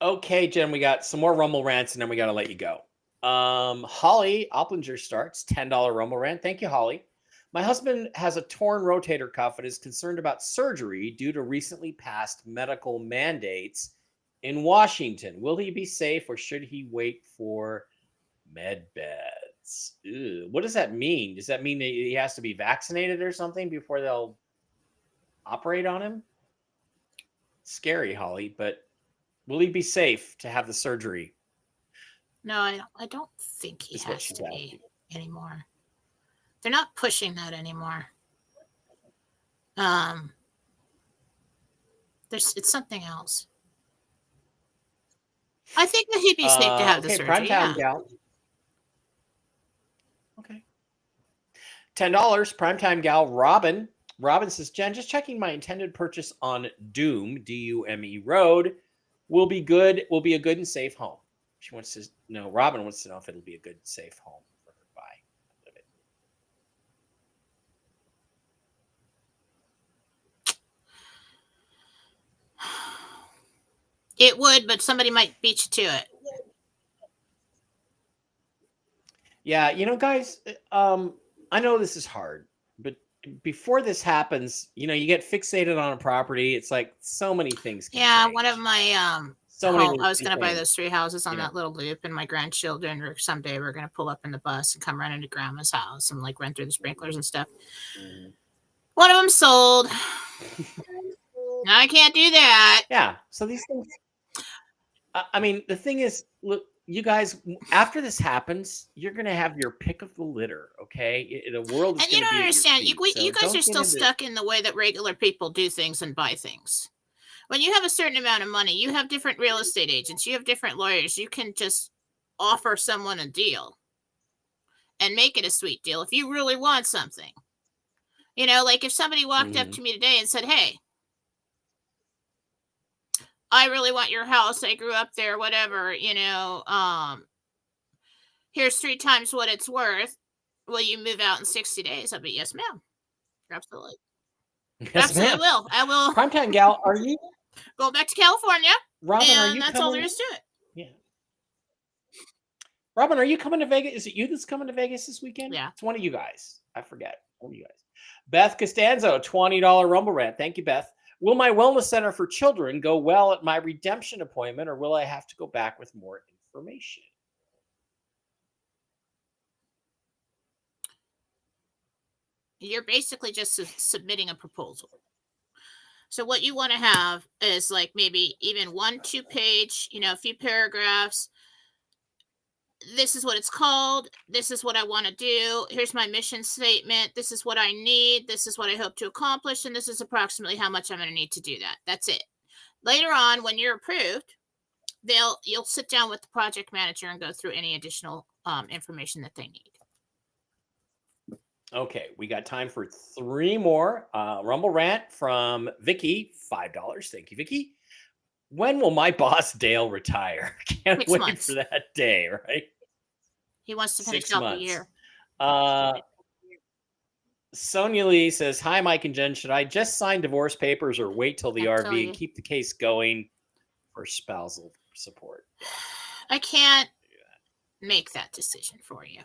Okay, Jen, we got some more Rumble rants, and then we got to let you go. Holly Opplinger starts, $10 Rumble rant. Thank you, Holly. My husband has a torn rotator cuff and is concerned about surgery due to recently passed medical mandates in Washington. Will he be safe, or should he wait for med beds? Ew. What does that mean? Does that mean that he has to be vaccinated or something before they'll operate on him? Scary, Holly, but will he be safe to have the surgery? No, I don't think he has to be anymore. They're not pushing that anymore. It's something else. I think that he'd be safe to have the surgery. Primetime gal. Okay. $10. Primetime gal Robin. Robin says, Jen, just checking my intended purchase on Dume, D-U-M-E Road, will be a good and safe home. She wants to know, Robin wants to know if it'll be a good, safe home for her to buy. It would, but somebody might beat you to it. Yeah, guys, I know this is hard, but before this happens, you get fixated on a property. It's like so many things can change. One of my So many I things was can going to buy change, those 3 houses on you know. that little loop, and my grandchildren, or someday we're going to pull up in the bus and come run into grandma's house and like run through the sprinklers and stuff. One of them sold. I can't do that. Yeah. So these things. I mean, the thing is, look, you guys. After this happens, you're gonna have your pick of the litter. Okay, the world is. And you gonna don't be understand. At your feet, You so guys don't are get still into- stuck in the way that regular people do things and buy things. When you have a certain amount of money, you have different real estate agents, you have different lawyers. You can just offer someone a deal and make it a sweet deal if you really want something. Like if somebody walked up to me today and said, "Hey, I really want your house. I grew up there, whatever, here's 3 times what it's worth. Will you move out in 60 days?" I'll be, "Yes, ma'am. Absolutely." Yes, Absolutely ma'am. will. I will Primetime gal, are you? go back to California, Robin, are and you that's coming? all there is to it. Yeah. Robin, are you coming to Vegas? Is it you that's coming to Vegas this weekend? Yeah. It's one of you guys. I forget. One of you guys. Beth Costanzo, $20 Rumble Rant. Thank you, Beth. Will my wellness center for children go well at my redemption appointment, or will I have to go back with more information? You're basically just submitting a proposal. So what you want to have is like maybe even 1-2 page, a few paragraphs. This is what it's called. This is what I want to do. Here's my mission statement. This is what I need. This is what I hope to accomplish. And this is approximately how much I'm going to need to do that. That's it. Later on, when you're approved, you'll sit down with the project manager and go through any additional information that they need. Okay, we got time for 3 more. Rumble Rant from Vicky, $5. Thank you, Vicky. When will my boss Dale retire? Can't 6 wait months. for that day, right? He wants to finish 6 out months. the year. Sonia Lee says, "Hi, Mike and Jen. Should I just sign divorce papers or wait till the I'll tell RV you. and keep the case going for spousal support?" I can't make that decision for you.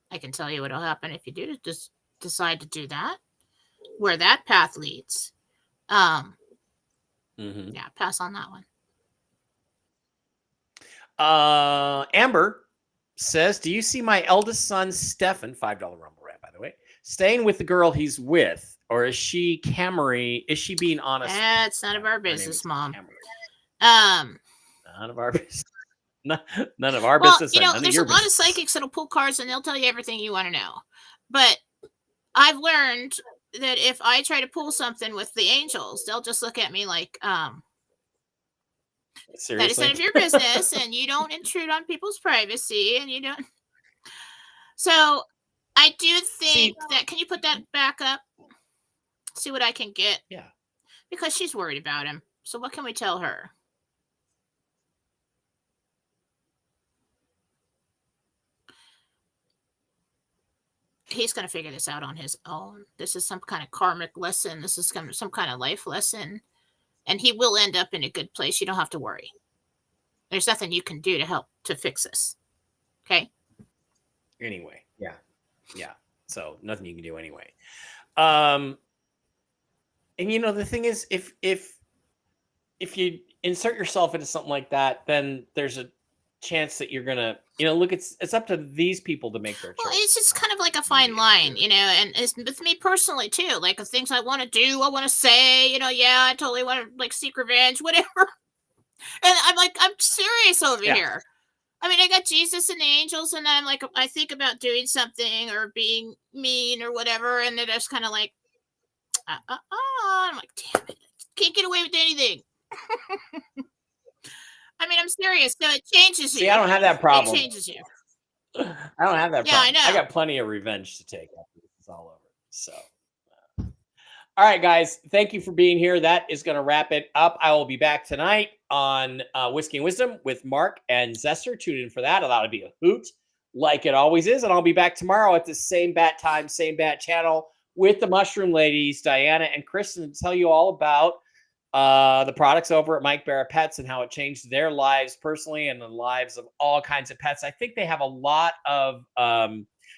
I can tell you what'll happen if you do just decide to do that, where that path leads. Yeah, pass on that one. Amber says, "Do you see my eldest son, Stefan, $5 Rumble Rant, by the way, staying with the girl he's with, or is she Camry? Is she being honest?" That's none of our Her name business, is Mom. Camry. None of our business. None of our business. And none there's of your a lot of business. psychics that'll pull cards and they'll tell you everything you want to know. But I've learned that if I try to pull something with the angels, they'll just look at me like, Seriously? that is none of your business, and you don't intrude on people's privacy, and you don't. So I do think that, can you put that back up? See what I can get. Yeah. Because she's worried about him. So what can we tell her? He's going to figure this out on his own. This is some kind of karmic lesson. This is some kind of life lesson. And he will end up in a good place. You don't have to worry. There's nothing you can do to help to fix this. Okay? Anyway. Yeah. Yeah. So nothing you can do anyway. And the thing is, if you insert yourself into something like that, then there's a chance that you're gonna, look, it's up to these people to make their choice. Well, it's just kind of like a fine line, and it's with me personally too. Like the things I want to do, I want to say, yeah, I totally want to like seek revenge, whatever. And I'm like, I'm serious over here. I mean, I got Jesus and the angels, and I'm like, I think about doing something or being mean or whatever, and they're just kind of like, I'm like, damn it, can't get away with anything. I mean, I'm serious. So it changes you. See, I don't have that problem. It changes you. I don't have that problem. Yeah, I know. I got plenty of revenge to take after this is all over. So, all right, guys, thank you for being here. That is going to wrap it up. I will be back tonight on Whiskey and Wisdom with Mark and Zester. Tune in for that. That'll be a hoot, like it always is. And I'll be back tomorrow at the same bat time, same bat channel with the Mushroom Ladies, Diana and Kristen, to tell you all about the products over at Mike Barrett Pets and how it changed their lives personally and the lives of all kinds of pets. I think they have a lot of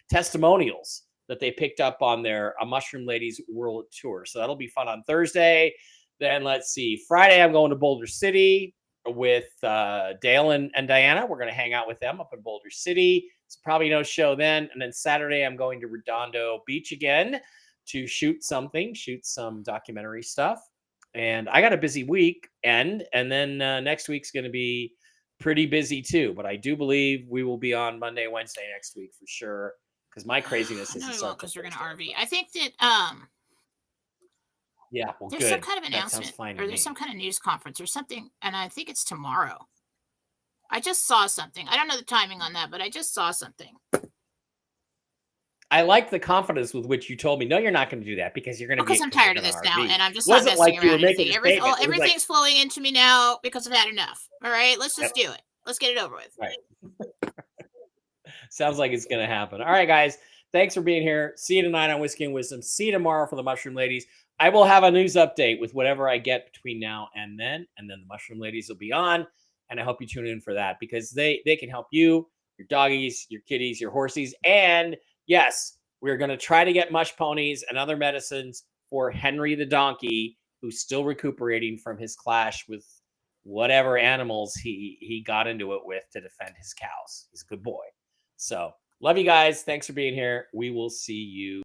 testimonials that they picked up on their Mushroom Ladies World Tour. So that'll be fun on Thursday. Then let's see, Friday I'm going to Boulder City with Dale and Diana. We're going to hang out with them up in Boulder City. It's probably no show then. And then Saturday I'm going to Redondo Beach again to shoot some documentary stuff. And I got a busy weekend, and then next week's going to be pretty busy too. But I do believe we will be on Monday, Wednesday next week for sure, because my craziness is because we're going to RV. I think that yeah, well, there's good. some kind of That sounds announcement, fine to or there's me. some kind of news conference or something, and I think it's tomorrow. I just saw something. I don't know the timing on that, but I just saw something. I like the confidence with which you told me, no, you're not going to do that because you're going to Because I'm tired of this now, and I'm just not wasn't messing like you were around making anything. a statement. It was like, Everything's flowing into me now because I've had enough. All right, let's just Yep. do it. Let's get it over with. Right. Sounds like it's going to happen. All right, guys. Thanks for being here. See you tonight on Whiskey and Wisdom. See you tomorrow for the Mushroom Ladies. I will have a news update with whatever I get between now and then the Mushroom Ladies will be on. And I hope you tune in for that because they can help you, your doggies, your kitties, your horsies. And yes, we're going to try to get mush ponies and other medicines for Henry the donkey, who's still recuperating from his clash with whatever animals he got into it with to defend his cows. He's a good boy. So love you guys. Thanks for being here. We will see you